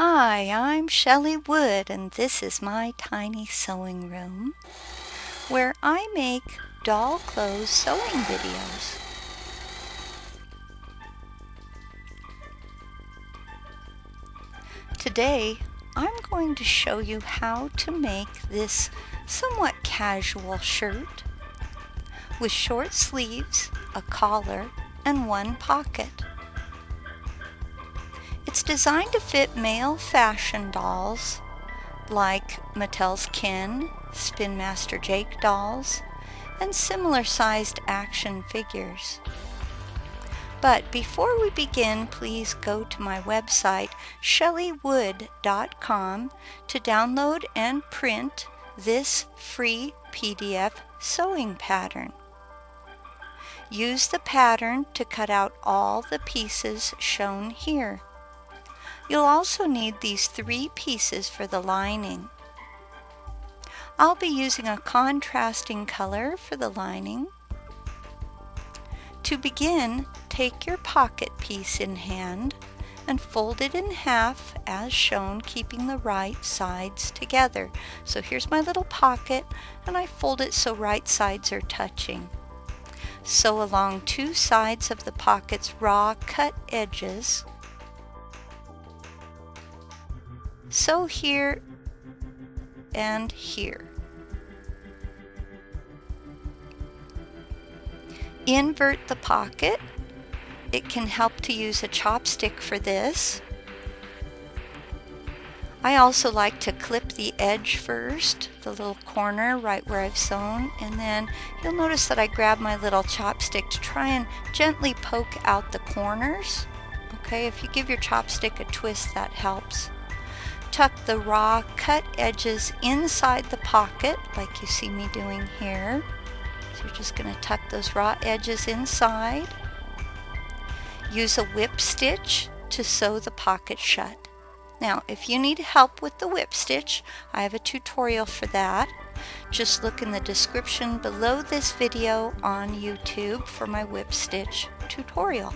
Hi, I'm Shelley Wood, and this is my tiny sewing room where I make doll clothes sewing videos. Today, I'm going to show you how to make this somewhat casual shirt with short sleeves, a collar, and one pocket. It's designed to fit male fashion dolls like Mattel's Ken, Spin Master Jake dolls, and similar sized action figures. But before we begin, please go to my website shelleywood.com to download and print this free PDF sewing pattern. Use the pattern to cut out all the pieces shown here. You'll also need these 3 pieces for the lining. I'll be using a contrasting color for the lining. To begin, take your pocket piece in hand and fold it in half as shown, keeping the right sides together. So here's my little pocket, and I fold it so right sides are touching. Sew along 2 sides of the pocket's raw cut edges. Sew here and here. Invert the pocket. It can help to use a chopstick for this. I also like to clip the edge first, the little corner right where I've sewn, and then you'll notice that I grab my little chopstick to try and gently poke out the corners. Okay, if you give your chopstick a twist, that helps. Tuck the raw cut edges inside the pocket like you see me doing here. So you're just going to tuck those raw edges inside. Use a whip stitch to sew the pocket shut. Now, if you need help with the whip stitch, I have a tutorial for that. Just look in the description below this video on YouTube for my whip stitch tutorial.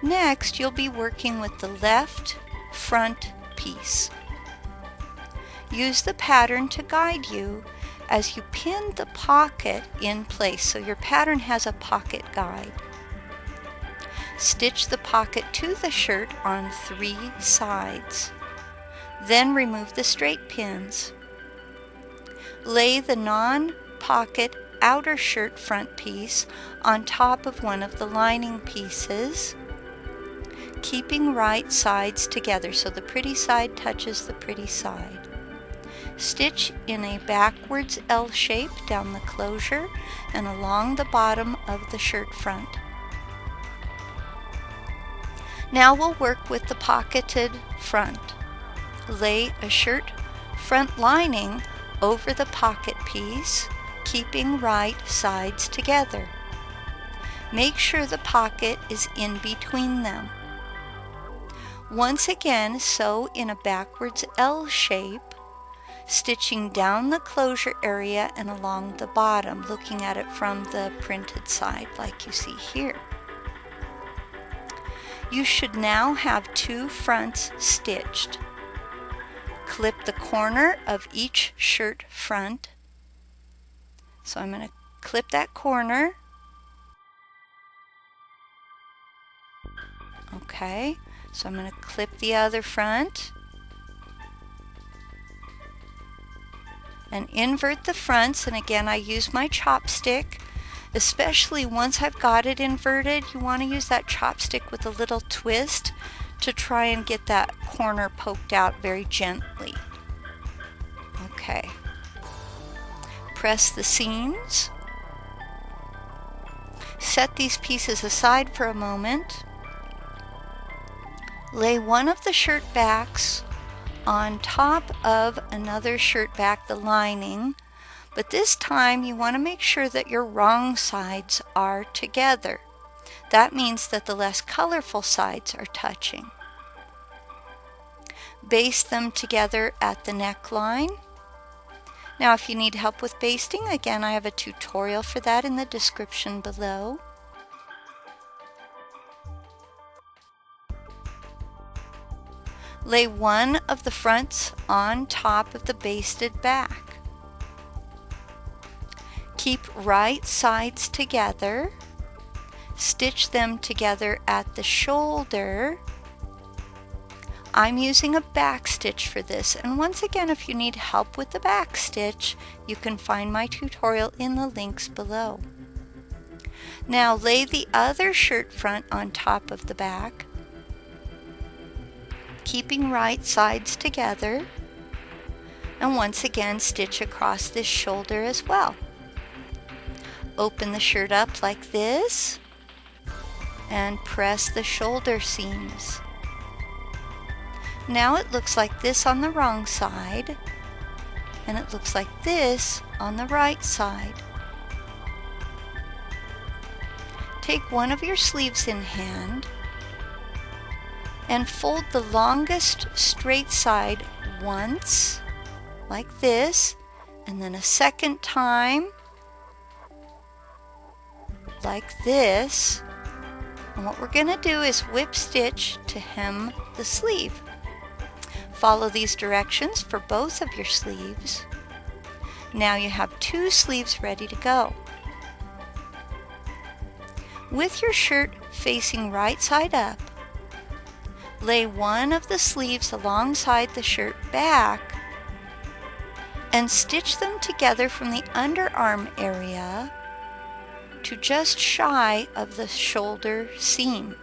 Next, you'll be working with the left front piece. Use the pattern to guide you as you pin the pocket in place, so your pattern has a pocket guide. Stitch the pocket to the shirt on 3 sides. Then remove the straight pins. Lay the non-pocket outer shirt front piece on top of one of the lining pieces, keeping right sides together so the pretty side touches the pretty side. Stitch in a backwards L shape down the closure and along the bottom of the shirt front. Now we'll work with the pocketed front. Lay a shirt front lining over the pocket piece, keeping right sides together. Make sure the pocket is in between them. Once again, sew in a backwards L shape, stitching down the closure area and along the bottom, looking at it from the printed side like you see here. You should now have 2 fronts stitched. Clip the corner of each shirt front. So I'm going to clip that corner. Okay. So I'm going to clip the other front and invert the fronts, and again I use my chopstick. Especially once I've got it inverted, you want to use that chopstick with a little twist to try and get that corner poked out very gently. Okay. Press the seams. Set these pieces aside for a moment. Lay one of the shirt backs on top of another shirt back, the lining, but this time you want to make sure that your wrong sides are together. That means that the less colorful sides are touching. Baste them together at the neckline. Now if you need help with basting, again I have a tutorial for that in the description below. Lay one of the fronts on top of the basted back. Keep right sides together. Stitch them together at the shoulder. I'm using a back stitch for this, and once again, if you need help with the back stitch, you can find my tutorial in the links below. Now lay the other shirt front on top of the back, keeping right sides together, and once again stitch across this shoulder as well. Open the shirt up like this and press the shoulder seams. Now it looks like this on the wrong side, and it looks like this on the right side. Take one of your sleeves in hand and fold the longest straight side once, like this, and then a second time, like this. And what we're going to do is whip stitch to hem the sleeve. Follow these directions for both of your sleeves. Now you have two sleeves ready to go. With your shirt facing right side up, lay one of the sleeves alongside the shirt back and stitch them together from the underarm area to just shy of the shoulder seam.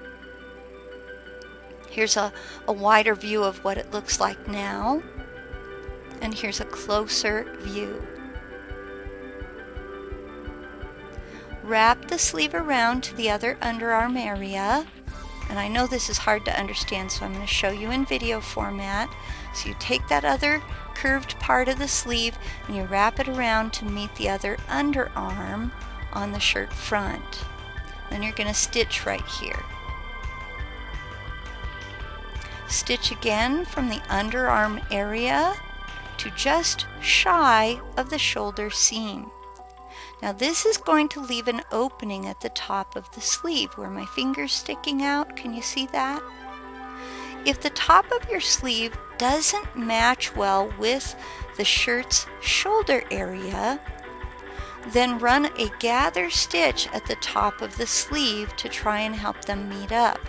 Here's a wider view of what it looks like now, and here's a closer view. Wrap the sleeve around to the other underarm area, and I know this is hard to understand, so I'm going to show you in video format. So you take that other curved part of the sleeve and you wrap it around to meet the other underarm on the shirt front. Then you're going to stitch right here. Stitch again from the underarm area to just shy of the shoulder seam. Now this is going to leave an opening at the top of the sleeve where my finger's sticking out. Can you see that? If the top of your sleeve doesn't match well with the shirt's shoulder area, then run a gather stitch at the top of the sleeve to try and help them meet up.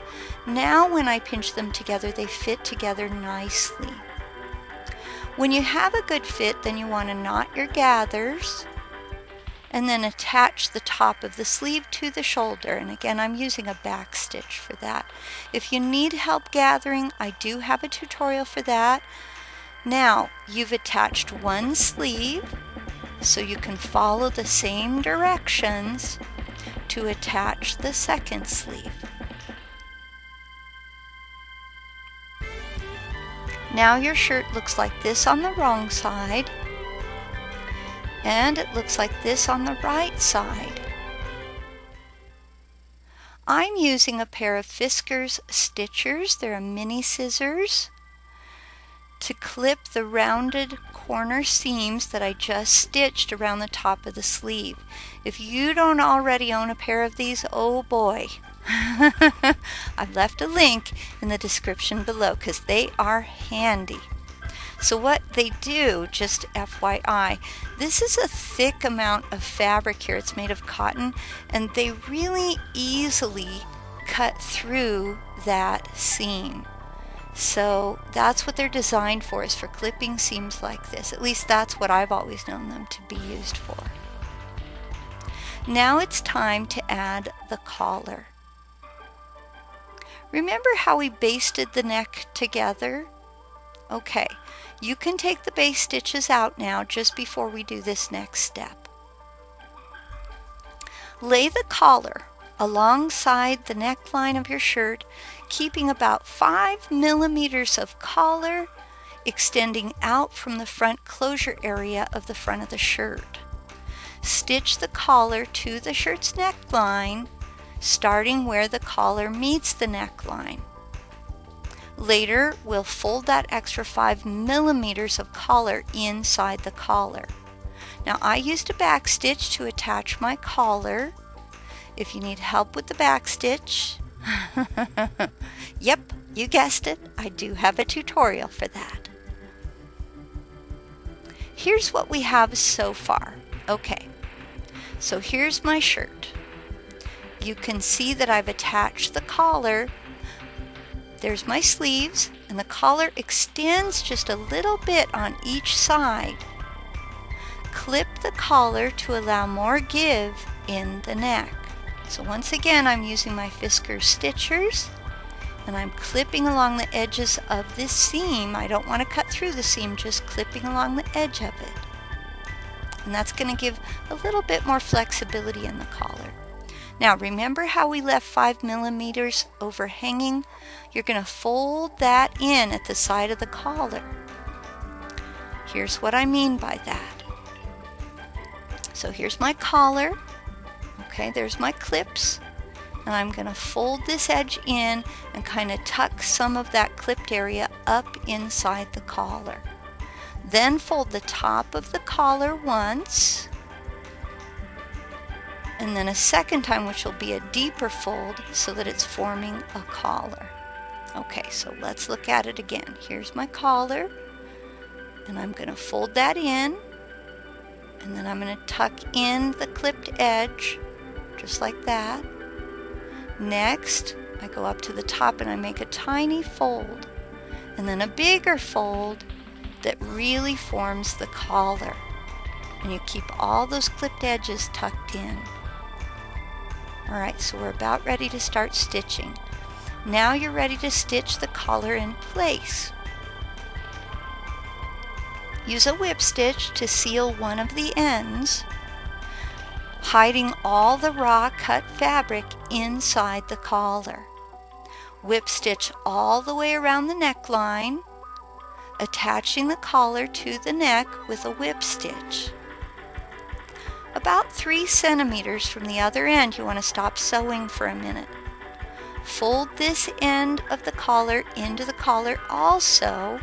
Now when I pinch them together, they fit together nicely. When you have a good fit, then you want to knot your gathers and then attach the top of the sleeve to the shoulder. And again, I'm using a back stitch for that. If you need help gathering, I do have a tutorial for that. Now you've attached one sleeve, so you can follow the same directions to attach the second sleeve. Now your shirt looks like this on the wrong side, and it looks like this on the right side. I'm using a pair of Fiskars stitchers. They're a mini scissors to clip the rounded corner seams that I just stitched around the top of the sleeve. If you don't already own a pair of these, oh boy. I've left a link in the description below because they are handy. So what they do, just FYI, this is a thick amount of fabric here. It's made of cotton, and they really easily cut through that seam. So that's what they're designed for, is for clipping seams like this. At least that's what I've always known them to be used for. Now it's time to add the collar. Remember how we basted the neck together? Okay, you can take the base stitches out now just before we do this next step. Lay the collar alongside the neckline of your shirt, keeping about 5 millimeters of collar extending out from the front closure area of the front of the shirt. Stitch the collar to the shirt's neckline, starting where the collar meets the neckline. Later, we'll fold that extra 5 millimeters of collar inside the collar. Now, I used a back stitch to attach my collar. If you need help with the back stitch, yep, You guessed it, I do have a tutorial for that. Here's what we have so far. Okay, so here's my shirt. You can see that I've attached the collar. There's my sleeves, and the collar extends just a little bit on each side. Clip the collar to allow more give in the neck. So once again, I'm using my Fiskars stitchers, and I'm clipping along the edges of this seam. I don't want to cut through the seam, just clipping along the edge of it. And that's going to give a little bit more flexibility in the collar. Now remember how we left 5 millimeters overhanging? You're going to fold that in at the side of the collar. Here's what I mean by that. So here's my collar. Okay, there's my clips. And I'm going to fold this edge in and kind of tuck some of that clipped area up inside the collar. Then fold the top of the collar once, and then a second time, which will be a deeper fold so that it's forming a collar. Okay, so let's look at it again. Here's my collar, and I'm going to fold that in, and then I'm going to tuck in the clipped edge, just like that. Next, I go up to the top and I make a tiny fold, and then a bigger fold that really forms the collar. And you keep all those clipped edges tucked in. Alright, so we're about ready to start stitching. Now you're ready to stitch the collar in place. Use a whip stitch to seal one of the ends, hiding all the raw cut fabric inside the collar. Whip stitch all the way around the neckline, attaching the collar to the neck with a whip stitch. About 3 centimeters from the other end, you want to stop sewing for a minute. Fold this end of the collar into the collar also.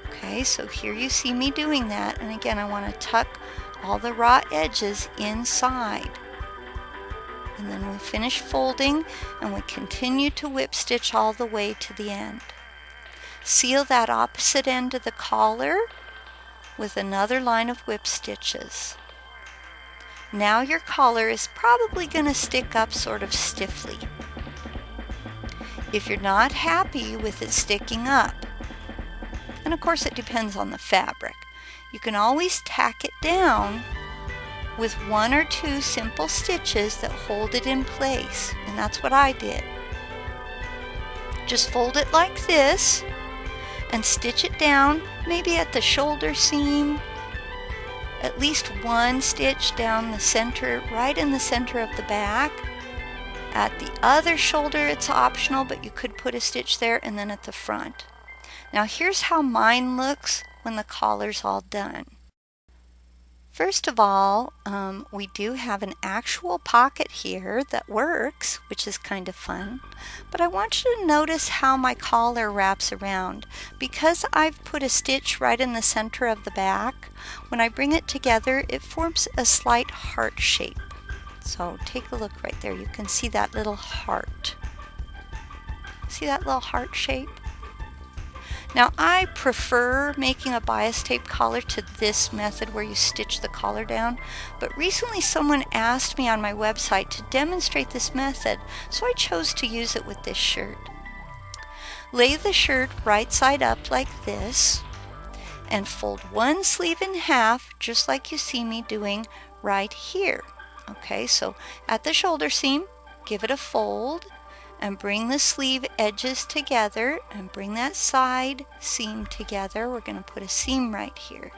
Okay, so here you see me doing that, and again I want to tuck all the raw edges inside. And then we finish folding and we continue to whip stitch all the way to the end. Seal that opposite end of the collar with another line of whip stitches. Now your collar is probably going to stick up sort of stiffly. If you're not happy with it sticking up, and of course it depends on the fabric, you can always tack it down with 1 or 2 simple stitches that hold it in place, and that's what I did. Just fold it like this and stitch it down, maybe at the shoulder seam, at least 1 stitch down the center, right in the center of the back. At the other shoulder it's optional, but you could put a stitch there, and then at the front. Now here's how mine looks when the collar's all done. First of all, we do have an actual pocket here that works, which is kind of fun. But I want you to notice how my collar wraps around. Because I've put a stitch right in the center of the back, when I bring it together, it forms a slight heart shape. So take a look right there. You can see that little heart. See that little heart shape? Now I prefer making a bias tape collar to this method where you stitch the collar down, but recently someone asked me on my website to demonstrate this method, so I chose to use it with this shirt. Lay the shirt right side up like this and fold 1 sleeve in half, just like you see me doing right here. Okay, so at the shoulder seam, give it a fold and bring the sleeve edges together and bring that side seam together. We're going to put a seam right here.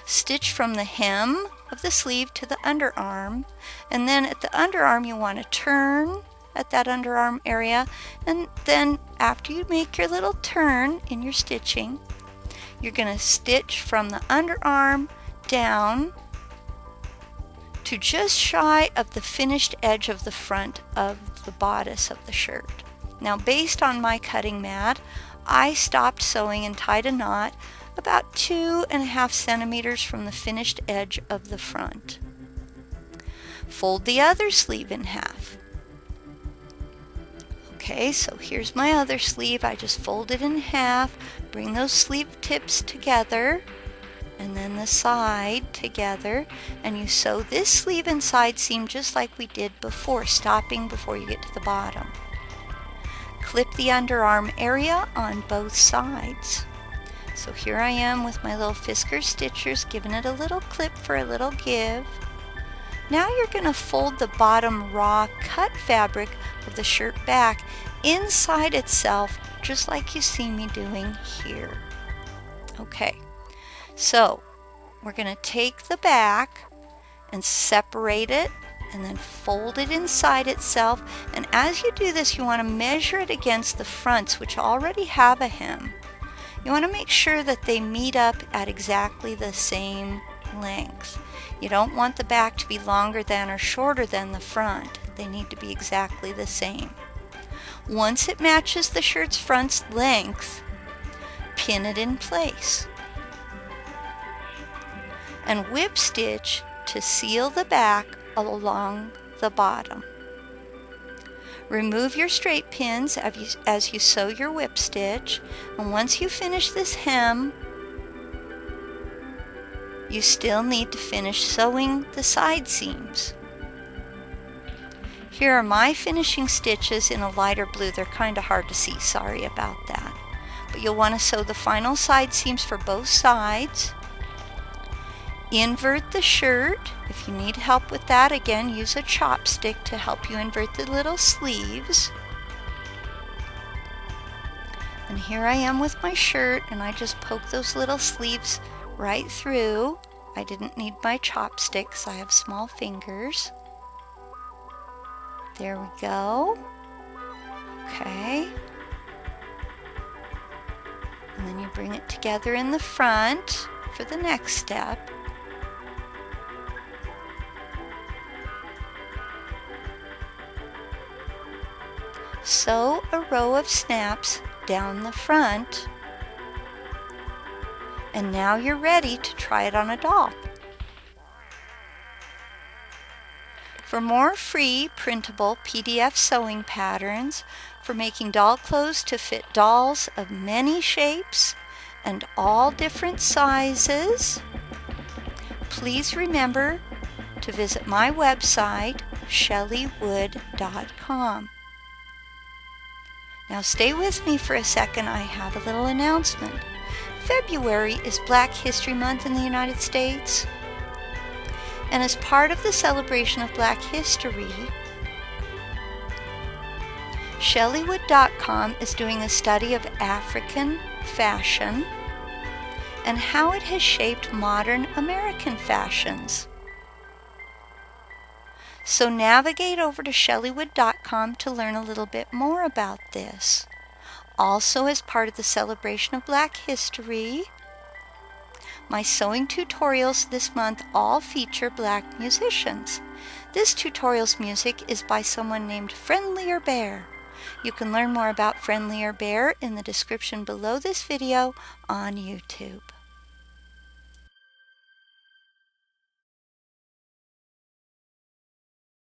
Stitch from the hem of the sleeve to the underarm, and then at the underarm you want to turn at that underarm area, and then after you make your little turn in your stitching, you're going to stitch from the underarm down to just shy of the finished edge of the front of the bodice of the shirt. Now based on my cutting mat, I stopped sewing and tied a knot about 2.5 centimeters from the finished edge of the front. Fold the other sleeve in half. Okay, so here's my other sleeve. I just fold it in half, bring those sleeve tips together, and then the side together, and you sew this sleeve and side seam just like we did before, stopping before you get to the bottom. Clip the underarm area on both sides. So here I am with my little Fisker stitchers, giving it a little clip for a little give. Now you're going to fold the bottom raw cut fabric of the shirt back inside itself, just like you see me doing here. Okay, so we're going to take the back and separate it and then fold it inside itself. And as you do this, you want to measure it against the fronts, which already have a hem. You want to make sure that they meet up at exactly the same length. You don't want the back to be longer than or shorter than the front. They need to be exactly the same. Once it matches the shirt's front's length, pin it in place. And whip stitch to seal the back along the bottom. Remove your straight pins as you sew your whip stitch, and once you finish this hem, you still need to finish sewing the side seams. Here are my finishing stitches in a lighter blue. They're kind of hard to see, sorry about that. But you'll want to sew the final side seams for both sides. Invert the shirt. If you need help with that, again, use a chopstick to help you invert the little sleeves. And here I am with my shirt, and I just poke those little sleeves right through. I didn't need my chopsticks, I have small fingers. There we go. Okay. And then you bring it together in the front for the next step. Sew a row of snaps down the front, and now you're ready to try it on a doll. For more free printable PDF sewing patterns for making doll clothes to fit dolls of many shapes and all different sizes, please remember to visit my website, shelleywood.com. Now stay with me for a second, I have a little announcement. February is Black History Month in the United States. And as part of the celebration of Black history, shelleywood.com is doing a study of African fashion and how it has shaped modern American fashions. So navigate over to shelleywood.com to learn a little bit more about this. Also, as part of the celebration of Black history, my sewing tutorials this month all feature Black musicians. This tutorial's music is by someone named Friendlier Bear. You can learn more about Friendlier Bear in the description below this video on YouTube.